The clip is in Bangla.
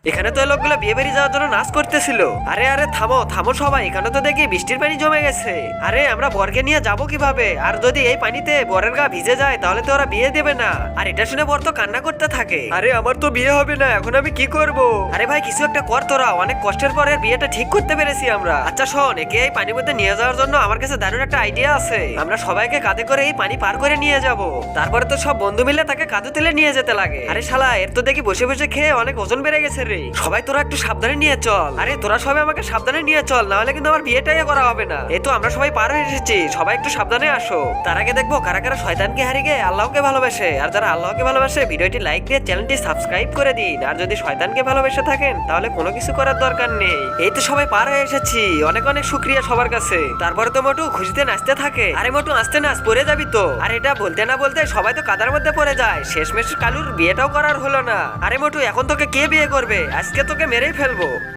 এখানে তো এই লোকগুলো বিয়ে বাড়ি যাওয়ার জন্য নাচ করতেছিল। আরে আরে থামো থামো সবাই, এখানে তো দেখি বৃষ্টির পানি জমে গেছে। আরে আমরা বরকে নিয়ে যাব কিভাবে? আর যদি এই পানিতে বরের গা ভিজে যায় তাহলে তো ওরা বিয়ে দেবে না। আর এটা শুনে বর তো কান্না করতে থাকে। আরে আমার তো বিয়ে হবে না, এখন আমি কি করব? আরে ভাই কিছু একটা কর তোরা, অনেক কষ্টের পরে বিয়েটা ঠিক করতে পেরেছি আমরা। আচ্ছা শোন, একে এই পানির মধ্যে নিয়ে যাওয়ার জন্য আমার কাছে দারুণ একটা আইডিয়া আছে। আমরা সবাইকে কাঁধে করে এই পানি পার করে নিয়ে যাব, তারপরে তো সব বন্ধু মিলে তাকে কাঁধে তুলে নিয়ে যেতে লাগে। আরে শালা এর তো দেখি বসে বসে খেয়ে অনেক ওজন বেড়ে গেছে রে। সবাই তোরা একটু সাবধানে নিয়ে চল। আরে তোরা সবাই আমাকে সাবধানে নিয়ে চল, না হলে কিন্তু আমার বিয়েটাই করা হবে না। এই তো আমরা সবাই পার হয়ে এসেছি, সবাই একটু সাবধানে আসো। তার আগে দেখবো কারা কারা শয়তানকে হারিয়ে গিয়ে আল্লাহকে ভালোবাসে। আর যারা আল্লাহকে ভালোবাসে ভিডিওটি লাইক দিয়ে চ্যানেলটি সাবস্ক্রাইব করে দিন। আর যদি শয়তানকে ভালোবেসে থাকেন তাহলে কোনো কিছু করার দরকার নেই। এই তো সবাই পার হয়ে এসেছি, অনেক অনেক শুক্রিয়া সবার কাছে। তারপরে তো মোটু খুশিতে নাচতে থাকে। আরে মোটু আসতে নাচ, পড়ে যাবি তো। আর এটা বলতে না বলতে সবাই তো কাদার মধ্যে পড়ে যায়। শেষমেশ কালুর বিয়েটাও করার হলো না। আরে মোটু এখন তোকে কে বিয়ে করবে? আজকে তোকে মেরেই ফেলবো।